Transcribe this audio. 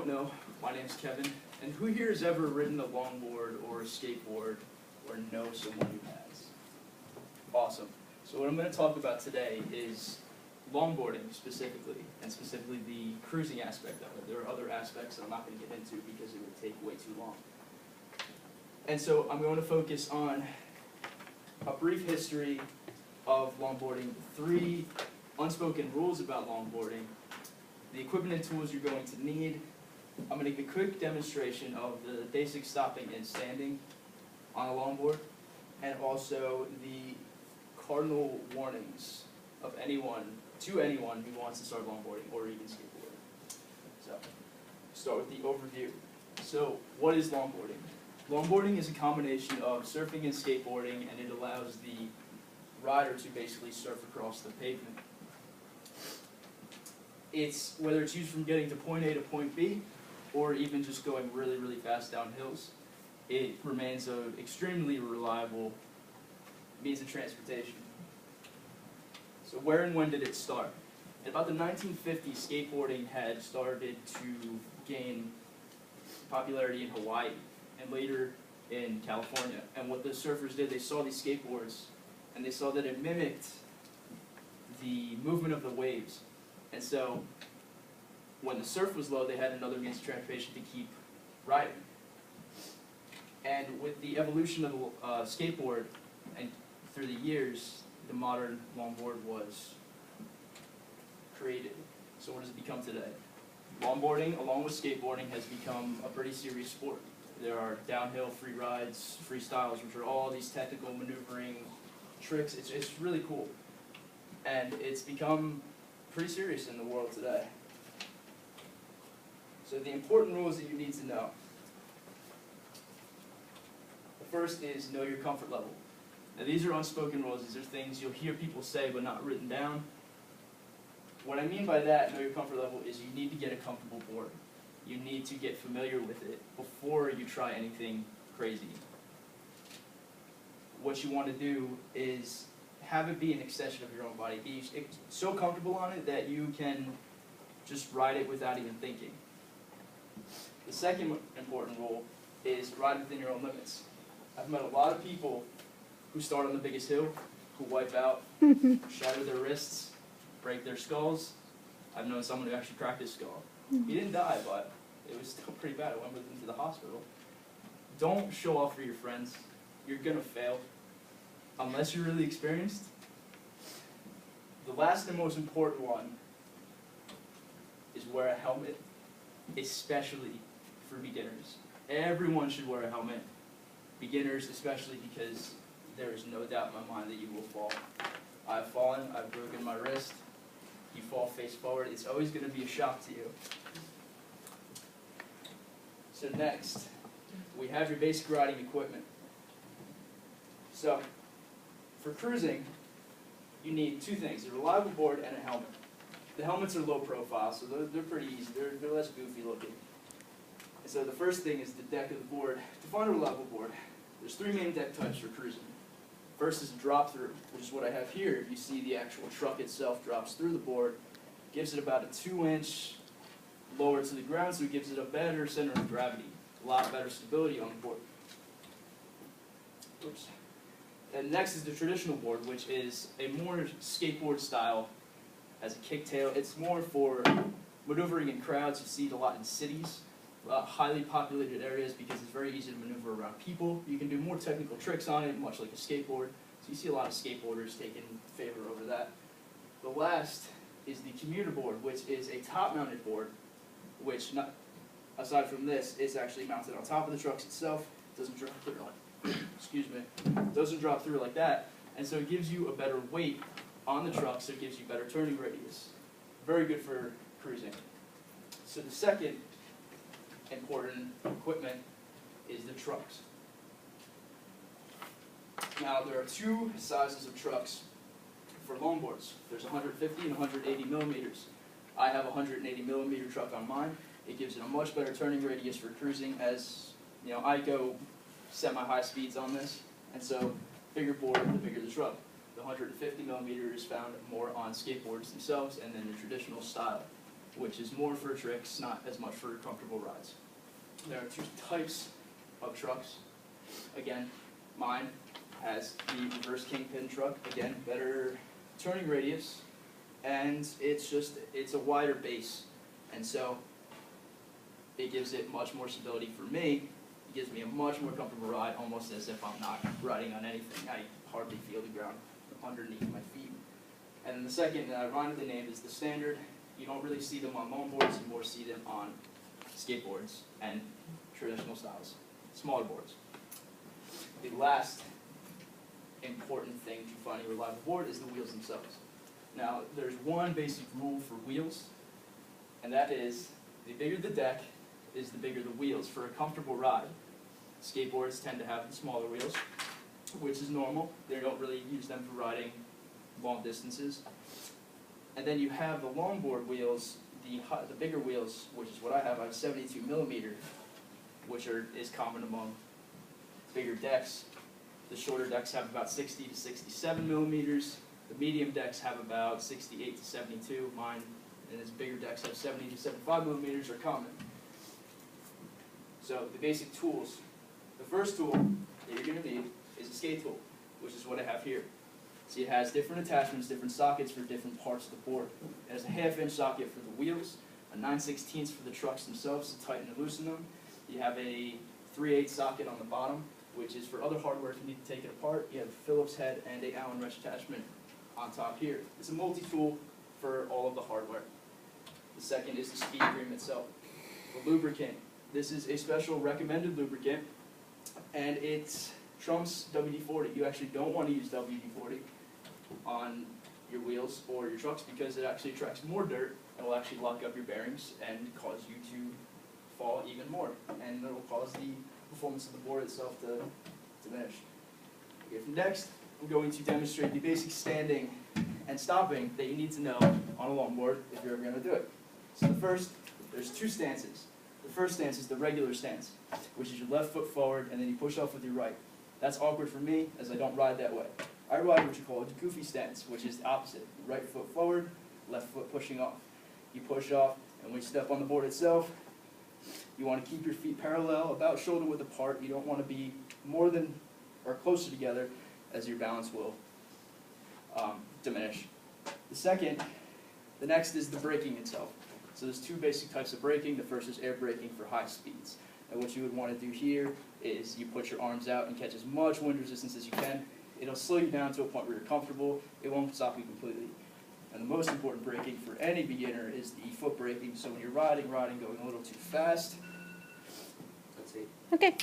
don't know, my name's Kevin, and who here has ever ridden a longboard or a skateboard or know someone who has? Awesome. So what I'm going to talk about today is longboarding specifically, and specifically the cruising aspect of it. There are other aspects that I'm not going to get into because it would take way too long. And so I'm going to focus on a brief history of longboarding, 3 unspoken rules about longboarding, the equipment and tools you're going to need. I'm going to give a quick demonstration of the basic stopping and standing on a longboard, and also the cardinal warnings of to anyone who wants to start longboarding or even skateboarding. So, start with the overview. So, what is longboarding? Longboarding is a combination of surfing and skateboarding, and it allows the rider to basically surf across the pavement. Whether it's used from getting to point A to point B, or even just going really, really fast down hills, it remains an extremely reliable means of transportation. So where and when did it start? In about the 1950s, skateboarding had started to gain popularity in Hawaii and later in California. And what the surfers did, they saw these skateboards and they saw that it mimicked the movement of the waves. And so when the surf was low, they had another means of transportation to keep riding. And with the evolution of the skateboard and through the years, the modern longboard was created. So what does it become today? Longboarding, along with skateboarding, has become a pretty serious sport. There are downhill free rides, freestyles, which are all these technical maneuvering tricks. It's really cool. And it's become pretty serious in the world today. So the important rules that you need to know. The first is know your comfort level. Now these are unspoken rules. These are things you'll hear people say but not written down. What I mean by that, know your comfort level, is you need to get a comfortable board. You need to get familiar with it before you try anything crazy. What you want to do is have it be an extension of your own body. Be so comfortable on it that you can just ride it without even thinking. The second important rule is ride within your own limits. I've met a lot of people who start on the biggest hill, who wipe out, shatter their wrists, break their skulls. I've known someone who actually cracked his skull. He didn't die, but it was still pretty bad. I went with him to the hospital. Don't show off for your friends. You're going to fail, unless you're really experienced. The last and most important one is wear a helmet, especially for beginners. Everyone should wear a helmet. Beginners especially, because there is no doubt in my mind that you will fall. I've fallen, I've broken my wrist. You fall face forward, it's always going to be a shock to you. So next, we have your basic riding equipment. So, for cruising, you need 2 things, a reliable board and a helmet. The helmets are low profile, so they're pretty easy, they're less goofy looking. And so the first thing is the deck of the board. To find a reliable board, there's 3 main deck types for cruising. First is drop through, which is what I have here. You see the actual truck itself drops through the board, gives it about a 2-inch lower to the ground, so it gives it a better center of gravity, a lot better stability on the board. Oops. And next is the traditional board, which is a more skateboard style, has a kicktail. It's more for maneuvering in crowds. You see it a lot in cities, highly populated areas, because it's very easy to maneuver around people. You can do more technical tricks on it, much like a skateboard. So you see a lot of skateboarders taking favor over that. The last is the commuter board, which is a top-mounted board, which, aside from this, is actually mounted on top of the trucks itself. It doesn't drop through like, excuse me, doesn't drop through like that, and so it gives you a better weight on the truck, so it gives you better turning radius. Very good for cruising. So the second important equipment is the trucks. Now there are 2 sizes of trucks for longboards. There's 150 and 180 millimeters. I have a 180 millimeter truck on mine. It gives it a much better turning radius for cruising, as you know, I go semi-high speeds on this, and so bigger board, the bigger the truck. The 150 millimeter is found more on skateboards themselves, and then the traditional style. which is more for tricks, not as much for comfortable rides. There are two types of trucks. Again, mine has the reverse kingpin truck, again, better turning radius, and it's a wider base, and so it gives it much more stability for me. It gives me a much more comfortable ride, almost as if I'm not riding on anything. I hardly feel the ground underneath my feet. And then the second, ironically named, is the standard. You don't really see them on longboards, you more see them on skateboards and traditional styles, smaller boards. The last important thing to finding a reliable board is the wheels themselves. Now, there's one basic rule for wheels, and that is the bigger the deck is the bigger the wheels. For a comfortable ride, skateboards tend to have the smaller wheels, which is normal. They don't really use them for riding long distances. And then you have the longboard wheels, the bigger wheels, which is what I have 72 millimeter, which is common among bigger decks. The shorter decks have about 60 to 67 millimeters. The medium decks have about 68 to 72. Mine and its bigger decks have 70 to 75 millimeters are common. So the basic tools. The first tool that you're going to need is a skate tool, which is what I have here. See, it has different attachments, different sockets for different parts of the board. It has a 1/2-inch socket for the wheels, a 9/16 for the trucks themselves to tighten and loosen them. You have a 3/8 socket on the bottom, which is for other hardware if you need to take it apart. You have a Phillips head and a Allen wrench attachment on top here. It's a multi-tool for all of the hardware. The second is the speed cream itself. The lubricant. This is a special recommended lubricant, and it trumps WD-40. You actually don't want to use WD-40 on your wheels or your trucks because it actually attracts more dirt and will actually lock up your bearings and cause you to fall even more, and it will cause the performance of the board itself to diminish. Okay, next, I'm going to demonstrate the basic standing and stopping that you need to know on a longboard if you're ever going to do it. So there's two stances. The first stance is the regular stance, which is your left foot forward and then you push off with your right. That's awkward for me as I don't ride that way. I ride what you call a goofy stance, which is the opposite. Right foot forward, left foot pushing off. You push off, and when you step on the board itself, you want to keep your feet parallel, about shoulder width apart. You don't want to be more than or closer together as your balance will diminish. The next is the braking itself. So there's two basic types of braking. The first is air braking for high speeds. And what you would want to do here is you put your arms out and catch as much wind resistance as you can. It'll slow you down to a point where you're comfortable. It won't stop you completely. And the most important braking for any beginner is the foot braking. So when you're riding going a little too fast, let's see. Okay.